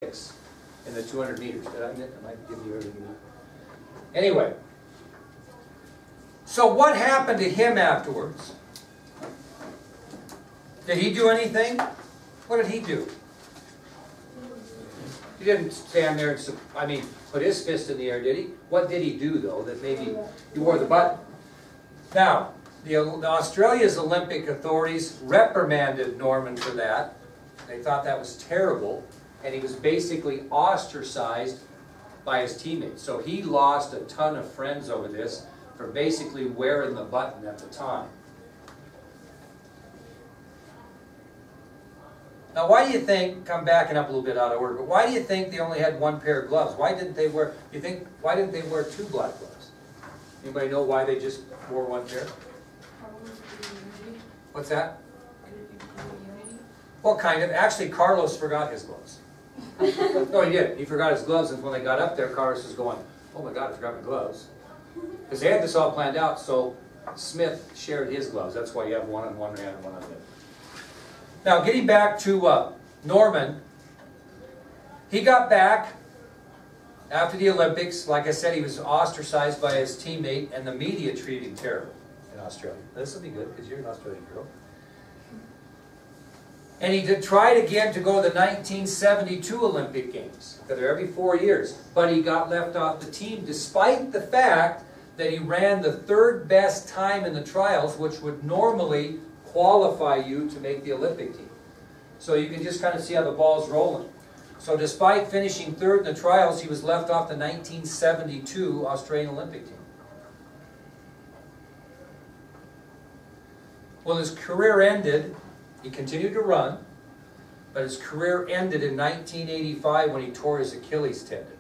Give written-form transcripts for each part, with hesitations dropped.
in the 200 meters. Did I give you everything you need? Anyway, so what happened to him afterwards? Did he do anything? What did he do? He didn't stand there and, put his fist in the air, did he? What did he do, though, that maybe he wore the button? Now, the Australia's Olympic authorities reprimanded Norman for that. They thought that was terrible, and he was basically ostracized by his teammates. So he lost a ton of friends over this for basically wearing the button at the time. Now, why do you think, I'm backing up a little bit out of order, but why do you think they only had one pair of gloves? Why didn't they wear, why didn't they wear two black gloves? Anybody know why they just wore one pair? What's that? Well, kind of. Actually, Carlos forgot his gloves. No, he did. He forgot his gloves, and when they got up there, Carlos was going, oh my God, I forgot my gloves. Because they had this all planned out, so Smith shared his gloves. That's why you have one on one hand and one on the other. Now, getting back to Norman, he got back after the Olympics. Like I said, he was ostracized by his teammate, and the media treated him terrible in Australia. This will be good, because you're an Australian girl. And he tried again to go to the 1972 Olympic Games, because they're every 4 years. But he got left off the team, despite the fact that he ran the third best time in the trials, which would normally qualify you to make the Olympic team. So you can just kind of see how the ball's rolling. So despite finishing third in the trials, he was left off the 1972 Australian Olympic team. Well, his career ended. He continued to run, but his career ended in 1985 when he tore his Achilles tendon.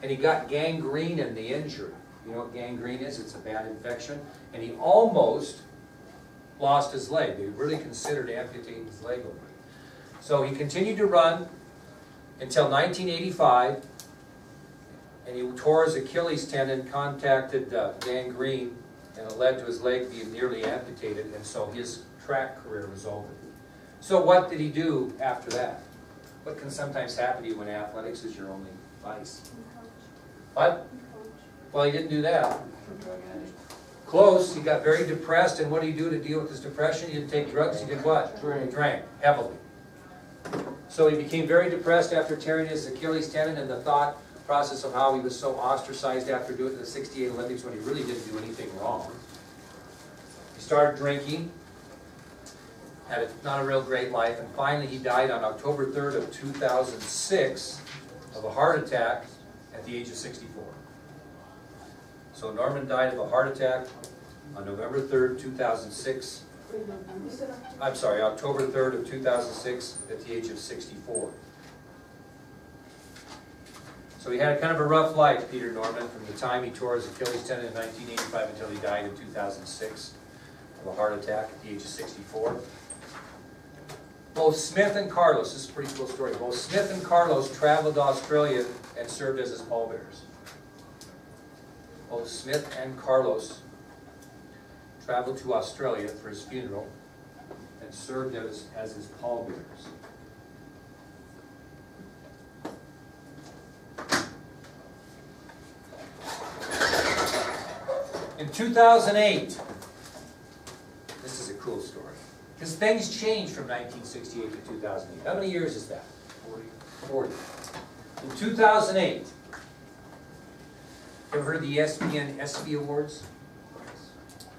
And he got gangrene in the injury. You know what gangrene is? It's a bad infection. And he almost lost his leg. They really considered amputating his leg over it. So he continued to run until 1985, and he tore his Achilles tendon, contacted gangrene, and it led to his leg being nearly amputated, and so his track career was over. So what did he do after that? What can sometimes happen to you when athletics is your only vice? What? Well, he didn't do that. Close. He got very depressed, and what did he do to deal with his depression? He didn't take drugs. He did what? He drank heavily. So he became very depressed after tearing his Achilles tendon, and the thought process of how he was so ostracized after doing the '68 Olympics when he really didn't do anything wrong. He started drinking, had not a real great life, and finally he died on October 3rd of 2006 of a heart attack at the age of 64. So Norman died of a heart attack on November 3rd, 2006. I'm sorry, October 3rd of 2006 at the age of 64. So he had kind of a rough life, Peter Norman, from the time he tore his Achilles tendon in 1985 until he died in 2006 of a heart attack at the age of 64. Both Smith and Carlos, this is a pretty cool story, both Smith and Carlos traveled to Australia and served as his pallbearers. Both Smith and Carlos traveled to Australia for his funeral and served as his pallbearers. In 2008, this is a cool story, because things changed from 1968 to 2008. How many years is that? 40. In 2008, ever heard of the ESPN ESPY Awards?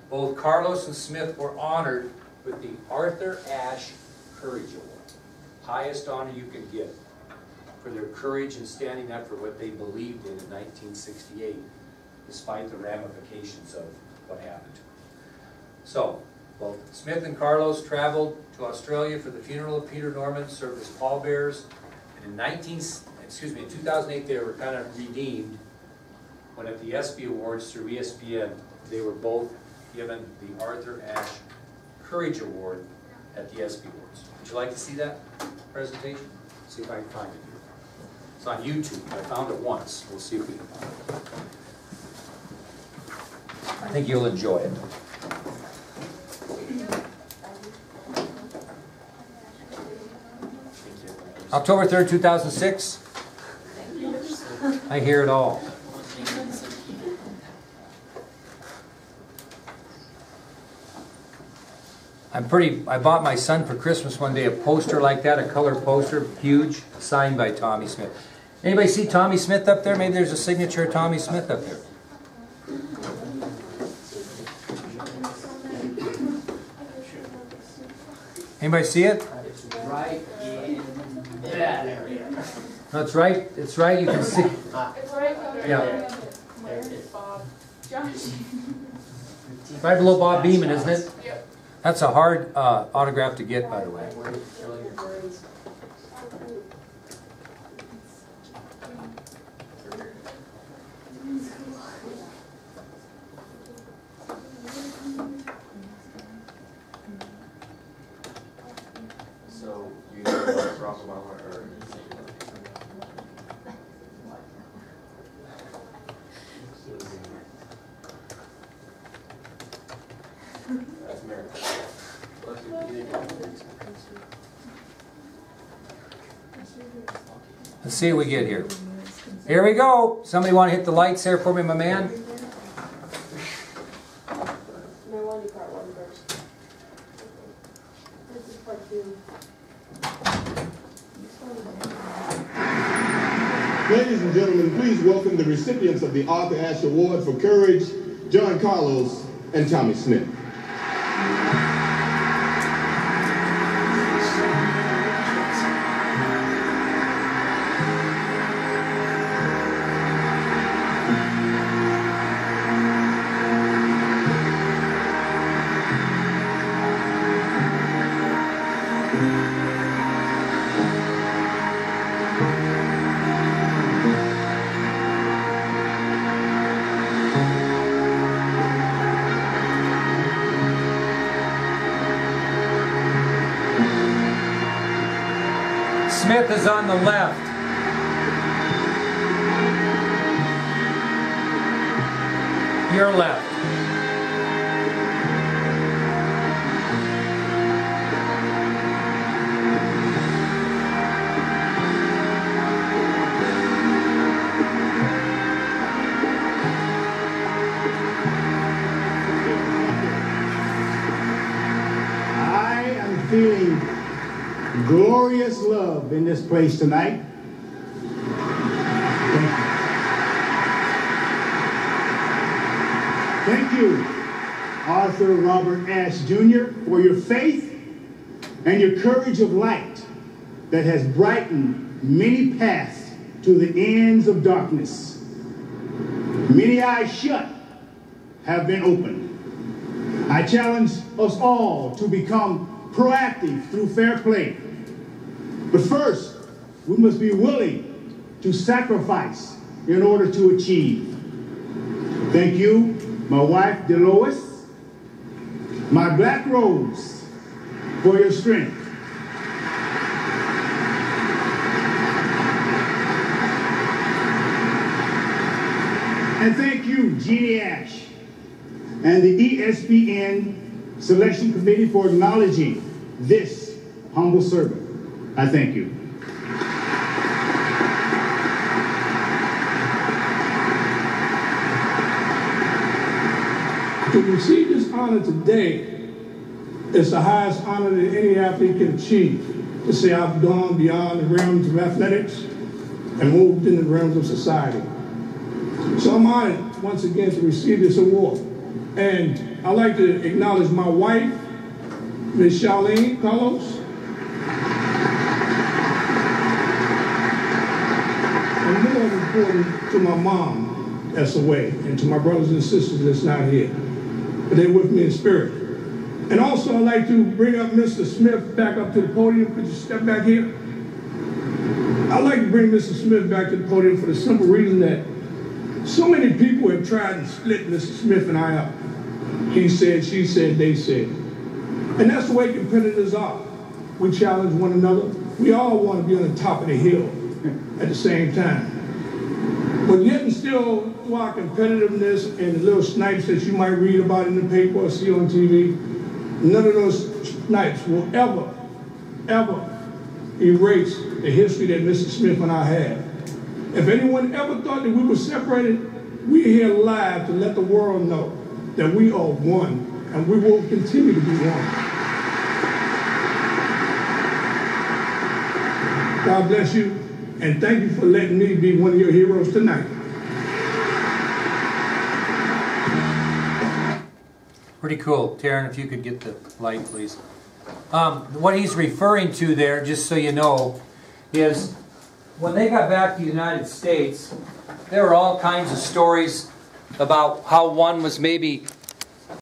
Both Carlos and Smith were honored with the Arthur Ashe Courage Award, highest honor you can get for their courage in standing up for what they believed in 1968, despite the ramifications of what happened to them. So, both Smith and Carlos traveled to Australia for the funeral of Peter Norman, served as pallbearers, and in 2008 they were kind of redeemed when at the ESPY Awards through ESPN, they were both given the Arthur Ashe Courage Award at the ESPY Awards. Would you like to see that presentation? See if I can find it here. It's on YouTube. I found it once. We'll see if we can find it. I think you'll enjoy it. October 3rd, 2006. I hear it all. I bought my son for Christmas one day a poster like that, a color poster, huge, signed by Tommy Smith. Anybody see Tommy Smith up there? Maybe there's a signature of Tommy Smith up there. Anybody see it? It's right in that area. No, it's right. It's right. You can see. It's right under Yeah. Bob. Josh. Right below Bob Beeman, isn't it? Yep. That's a hard autograph to get, by the way. So, you know about Barack Obama or that's America. Let's see what we get here. Here we go. Somebody want to hit the lights there for me, my man? Part one first. This is part two. Ladies and gentlemen, please welcome the recipients of the Arthur Ashe Award for Courage, John Carlos and Tommy Smith. Smith is on the left. Your left. I am feeling glorious love in this place tonight. Thank you, Arthur Robert Ashe Jr., for your faith and your courage of light that has brightened many paths to the ends of darkness. Many eyes shut have been opened. I challenge us all to become proactive through fair play. But first, we must be willing to sacrifice in order to achieve. Thank you, my wife, Delois, my Black Rose, for your strength. And thank you, Jeannie Ashe, and the ESPN Selection Committee for acknowledging this humble servant. I thank you. To receive this honor today is the highest honor that any athlete can achieve. To say I've gone beyond the realms of athletics and moved in the realms of society. So I'm honored once again to receive this award. And I'd like to acknowledge my wife, Ms. Charlene Carlos, and more important, to my mom that's away, and to my brothers and sisters that's not here, but they're with me in spirit. And also I'd like to bring up Mr. Smith back up to the podium. Could you step back here? I'd like to bring Mr. Smith back to the podium for the simple reason that so many people have tried to split Mr. Smith and I up. He said, she said, they said. And that's the way competitors are. We challenge one another. We all want to be on the top of the hill at the same time. But yet and still, through our competitiveness and the little snipes that you might read about in the paper or see on TV, none of those snipes will ever erase the history that Mr. Smith and I had. If anyone ever thought that we were separated, we're here live to let the world know that we are one, and we will continue to be one. God bless you, and thank you for letting me be one of your heroes tonight. Pretty cool. Taryn, if you could get the light, please. What he's referring to there, just so you know, is when they got back to the United States, there were all kinds of stories about how one was maybe